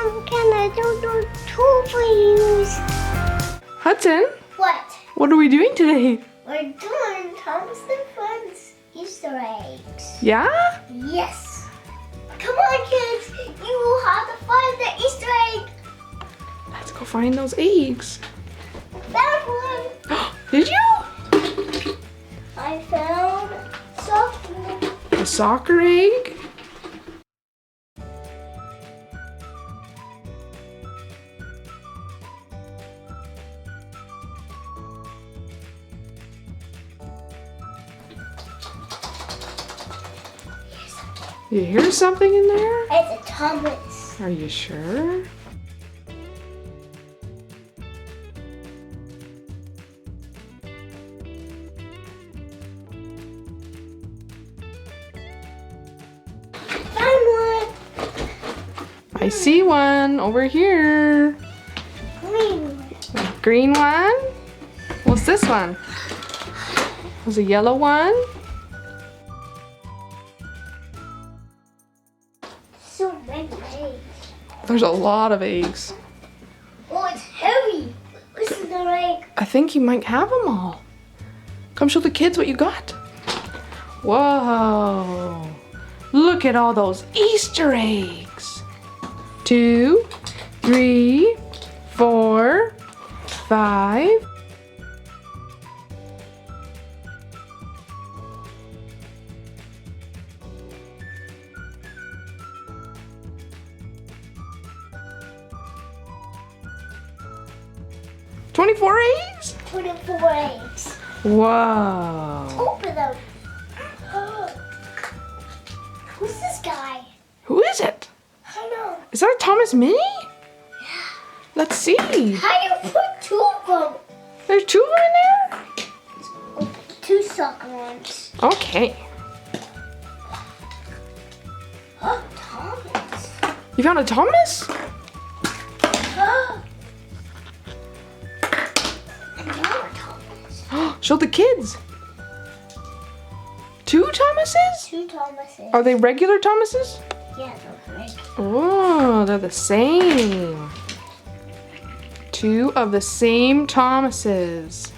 Canadoodle Reveiws. Hudson, What? what are we doing today? We're doing Thomas and Friends Easter eggs. Yeah? Yes. Come on, kids. You will have to find the Easter egg. Let's go find those eggs. Found one. Did you? I found something. A soccer egg? You hear something in there? It's a Thomas. Are you sure? Found one. I see one over here. Green one. A green one? What's this one? There's a yellow one. So many eggs. There's a lot of eggs. Oh, it's heavy. Listen to the egg. I think you might have them all. Come show the kids what you got. Whoa. Look at all those Easter eggs. 2, 3, 4, 5. $24 eggs? 24 eggs. Whoa. Open them. Who's this guy? Who is it? I don't know. Is that a Thomas Mini? Let's see. How do you put 2 of them? There's 2 in there? Open 2 soccer ones. Okay. Oh, Thomas. You found a Thomas? Another Thomas. Show the kids. 2 Thomases? 2 Thomases. Are they regular Thomases? Yeah, those are eggs. Oh, they're the same. 2 of the same Thomases.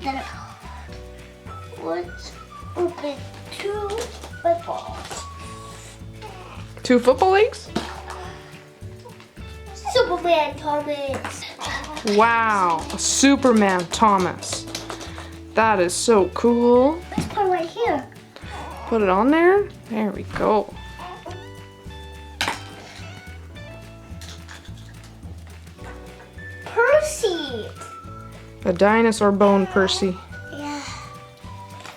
Then let's open 2 footballs. 2 football eggs? Superman Thomas. Wow, a Superman Thomas. That is so cool. Let's put it right here. Put it on there. There we go. Percy. A dinosaur bone Percy. Yeah.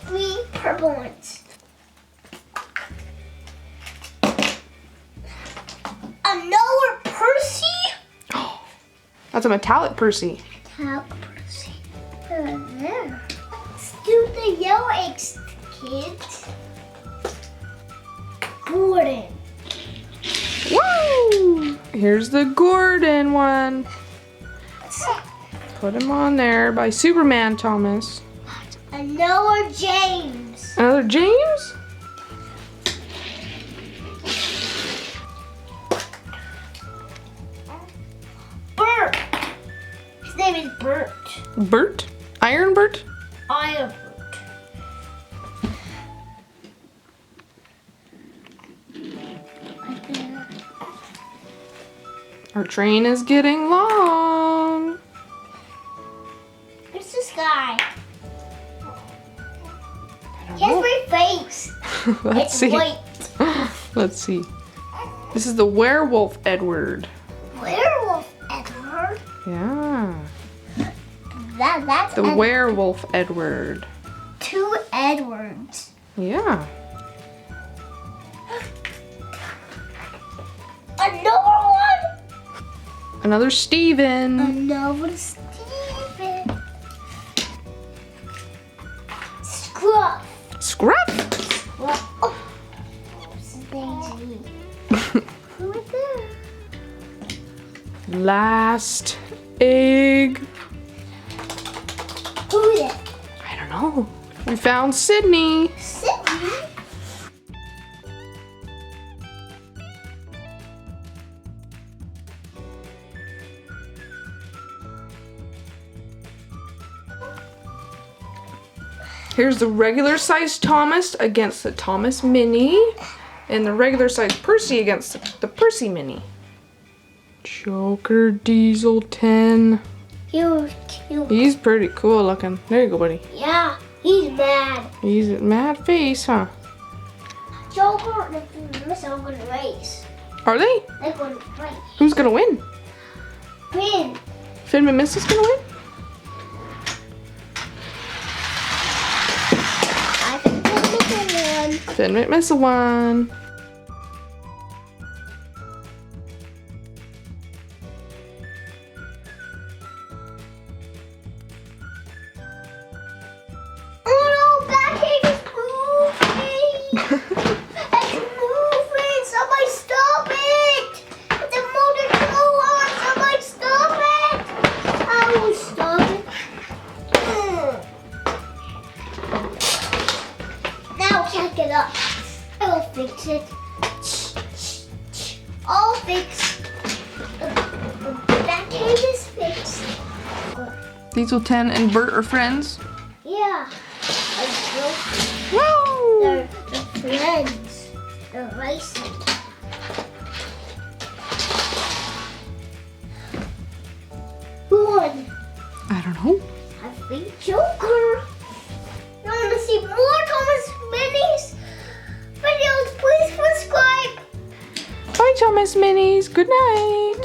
3 purple ones. Another Percy? That's a metallic Percy. Tap Percy. There. Let's do the yellow eggs, kids. Gordon. Woo! Here's the Gordon one. Put him on there by Superman Thomas. Another James. Another James? Bert. His name is Bert. Bert? Iron Bert? Iron Bert. Right there. Our train is getting long. Who's this guy? I He has don't my face. know. Let's It's see. white. Let's see. This is the werewolf Edward. Werewolf Edward. Yeah. That's The werewolf Edward. 2 Edwards. Yeah. Another one. Another Steven. Another Steven. Scruff. Scruff. Well, oh. Daisy. Right there. Last egg. Who is it? I don't know. We found Sydney. Sydney. Here's the regular size Thomas against the Thomas Mini. And the regular size Percy against the Percy Mini. Joker Diesel 10. Cute, cute. He's pretty cool looking. There you go, buddy. Yeah, he's mad. He's a mad face, huh? Joker and Miss are going to race. Are they? They're going to race. Who's gonna win? Finn. Finn and Miss is gonna win? I can win. Finn McMissile won. Oh no, that cake is moving. It's moving. Somebody stop it. The motor go on. Somebody stop it. I will stop it. Now I can't get up. I will fix it. I'll fix. That cake is fixed. Diesel 10 and Bert are friends. Yeah. Woo! They're friends. They're racing. Who won? I don't know. I think Joker. You want to see more Thomas Minis videos? Please subscribe. Bye, Thomas Minis. Good night.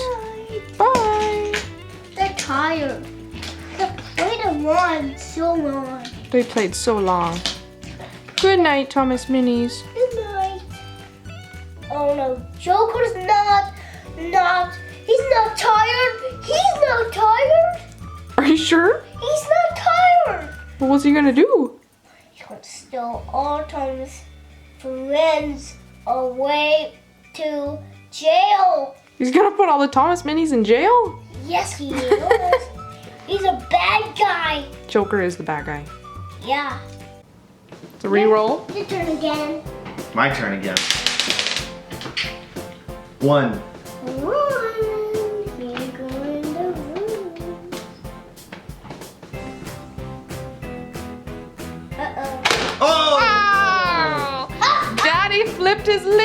Bye. They're tired. They played a run so long. They played so long. Good night, Thomas Minis. Good night. Oh no, Joker's not. He's not tired. He's not tired. Are you sure? He's not tired. Well, what's he gonna do? He's gonna steal all Thomas friends away to jail. He's gonna put all the Thomas Minis in jail? Yes, he is. He's a bad guy. Joker is the bad guy. Yeah. It's a re-roll. Your turn again. My turn again. 1. Here you go in the room. Uh-oh. Oh! Daddy flipped his lid.